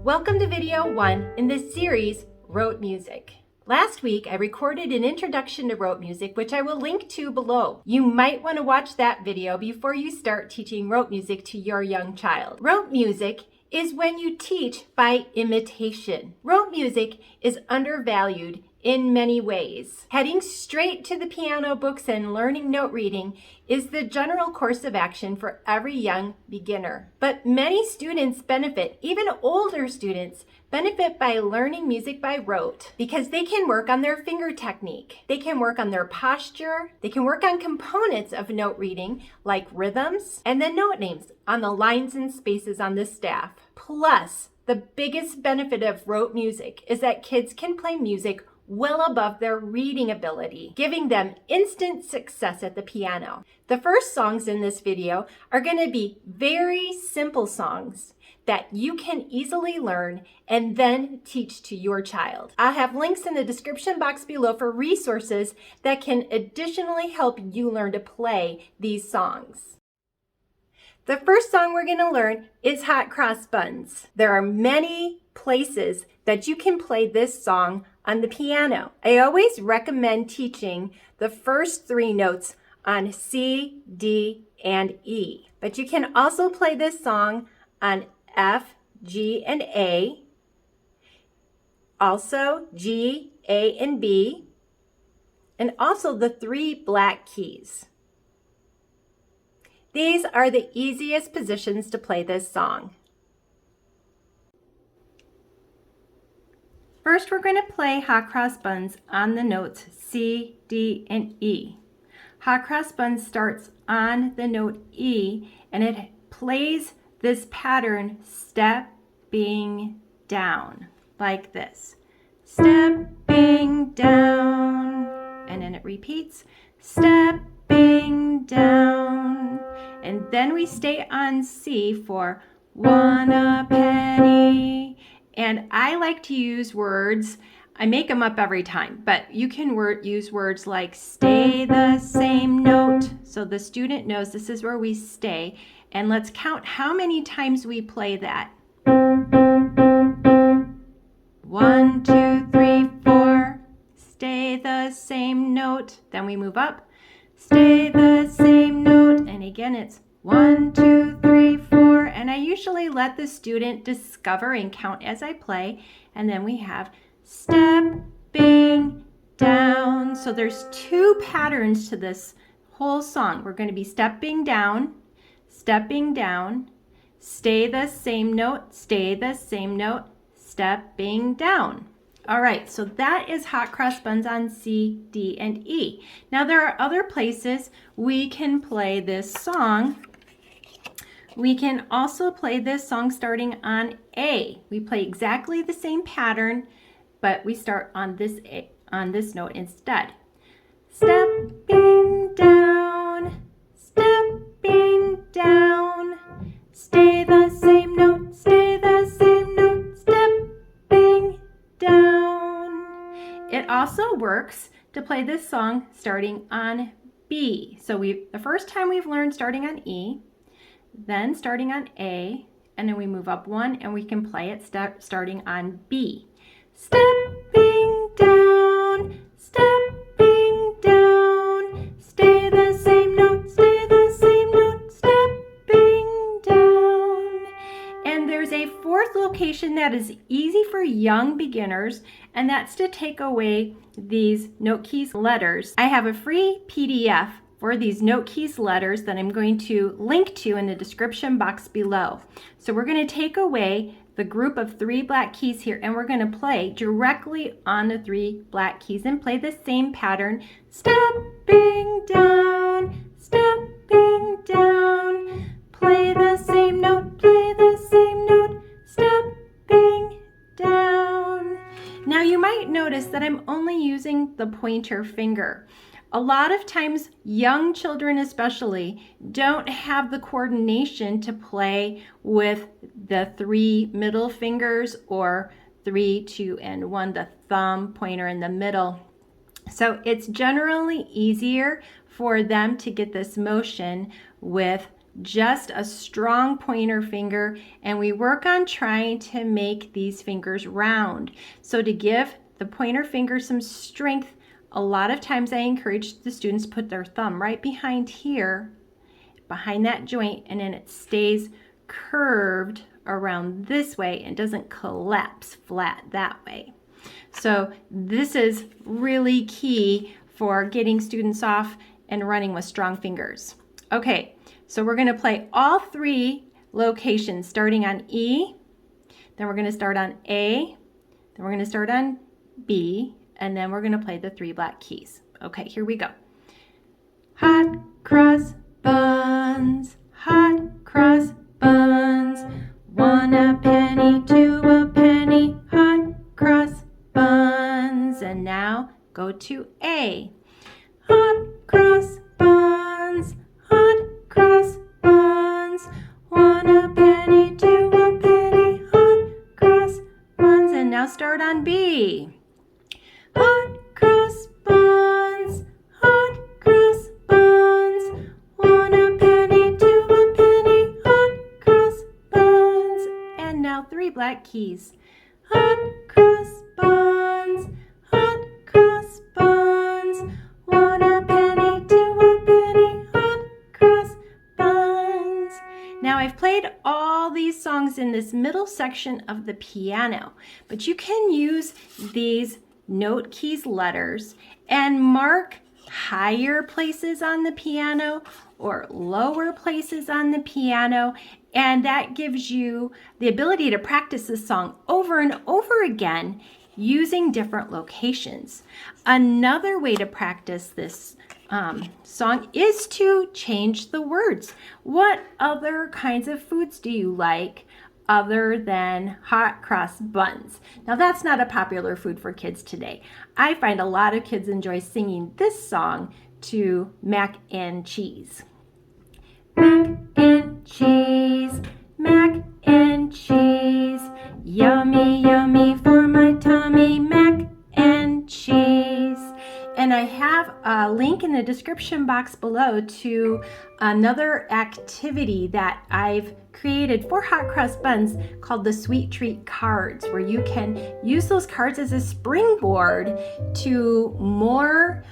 Welcome to video 1 in this series, Rote Music. Last week, I recorded an introduction to rote music, which I will link to below. You might want to watch that video before you start teaching rote music to your young child. Rote music is when you teach by imitation. Rote music is undervalued in many ways. Heading straight to the piano books and learning note reading is the general course of action for every young beginner. But many students benefit, even older students, benefit by learning music by rote because they can work on their finger technique. They can work on their posture. They can work on components of note reading like rhythms and then note names on the lines and spaces on the staff. Plus, the biggest benefit of rote music is that kids can play music well above their reading ability, giving them instant success at the piano. The first songs in this video are going to be very simple songs that you can easily learn and then teach to your child. I'll have links in the description box below for resources that can additionally help you learn to play these songs. The first song we're going to learn is Hot Cross Buns. There are many places that you can play this song on the piano. I always recommend teaching the first 3 notes on C, D, and E. But you can also play this song on F, G, and A. Also G, A, and B. And also the 3 black keys. These are the easiest positions to play this song. First, we're going to play Hot Cross Buns on the notes C, D, and E. Hot Cross Buns starts on the note E, and it plays this pattern stepping down, like this. Stepping down, and then it repeats, stepping down. And then we stay on C for one a penny. And I like to use words, I make them up every time, but you can use words like stay the same note, so the student knows this is where we stay. And let's count how many times we play that. 1, 2, 3, 4. Stay the same note. Then we move up. Stay the same note. And again, it's 1, 2, 3, 4. And I usually let the student discover and count as I play. And then we have stepping down. So there's 2 patterns to this whole song. We're going to be stepping down, stay the same note, stay the same note, stepping down. All right, so that is Hot Cross Buns on C, D, and E. Now there are other places we can play this song. We can also play this song starting on A. We play exactly the same pattern, but we start on this note instead. Stepping down, stepping down, stay the same note, stay the same note, stepping down. It also works to play this song starting on B. So the first time we've learned starting on E, then starting on A, and then we move up 1 and we can play it starting on B. Stepping down, stepping down, stay the same note, stay the same note, stepping down. And there's a 4th location that is easy for young beginners, and that's to take away these note keys letters. I have a free PDF for these note keys letters that I'm going to link to in the description box below. So we're going to take away the group of 3 black keys here, and we're going to play directly on the 3 black keys and play the same pattern, stepping down, stepping down, play the same note, play the same note, stepping down. Now you might notice that I'm only using the pointer finger. A lot of times, young children especially don't have the coordination to play with the 3 middle fingers or 3, 2, and 1, the thumb, pointer in the middle. So it's generally easier for them to get this motion with just a strong pointer finger, and we work on trying to make these fingers round. So to give the pointer finger some strength, a lot of times I encourage the students to put their thumb right behind here, behind that joint, and then it stays curved around this way and doesn't collapse flat that way. So this is really key for getting students off and running with strong fingers. Okay, so we're going to play all three locations starting on E, then we're going to start on A, then we're going to start on B, and then we're going to play the three black keys. Okay, here we go. Hot cross buns, hot cross buns, 1 a penny, 2 a penny, hot cross buns. And now go to A. Hot cross buns, hot cross buns, 1 a penny, 2 a penny, hot cross buns. And now start on B. Hot cross buns, hot cross buns, 1 a penny, 2 a penny, hot cross buns. And now three black keys. Hot cross buns, hot cross buns, 1 a penny, 2 a penny, hot cross buns. Now I've played all these songs in this middle section of the piano, but you can use these note keys letters and mark higher places on the piano or lower places on the piano, and that gives you the ability to practice this song over and over again using different locations. Another way to practice this song is to change the words. What other kinds of foods do you like other than hot cross buns? Now that's not a popular food for kids today. I find a lot of kids enjoy singing this song to mac and cheese. Mac and cheese, mac and cheese, yummy, yummy for my tummy, mac and cheese. And I have a link in the description box below to another activity that I've created for hot cross buns called the Sweet Treat Cards, where you can use those cards as a springboard to more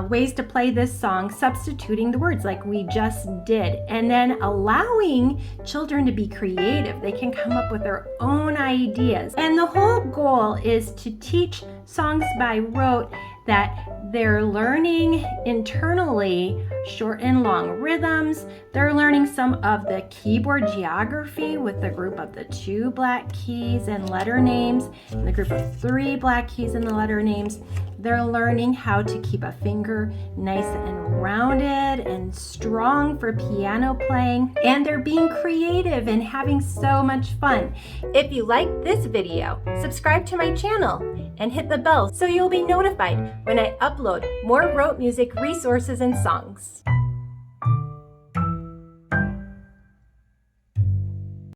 ways to play this song, substituting the words like we just did, and then allowing children to be creative. They can come up with their own ideas. And the whole goal is to teach songs by rote that they're learning internally short and long rhythms. They're learning some of the keyboard geography with the group of the 2 black keys and letter names, and the group of 3 black keys and the letter names. They're learning how to keep a finger nice and rounded and strong for piano playing, and they're being creative and having so much fun. If you liked this video, subscribe to my channel and hit the bell so you'll be notified when I upload more rote music resources and songs.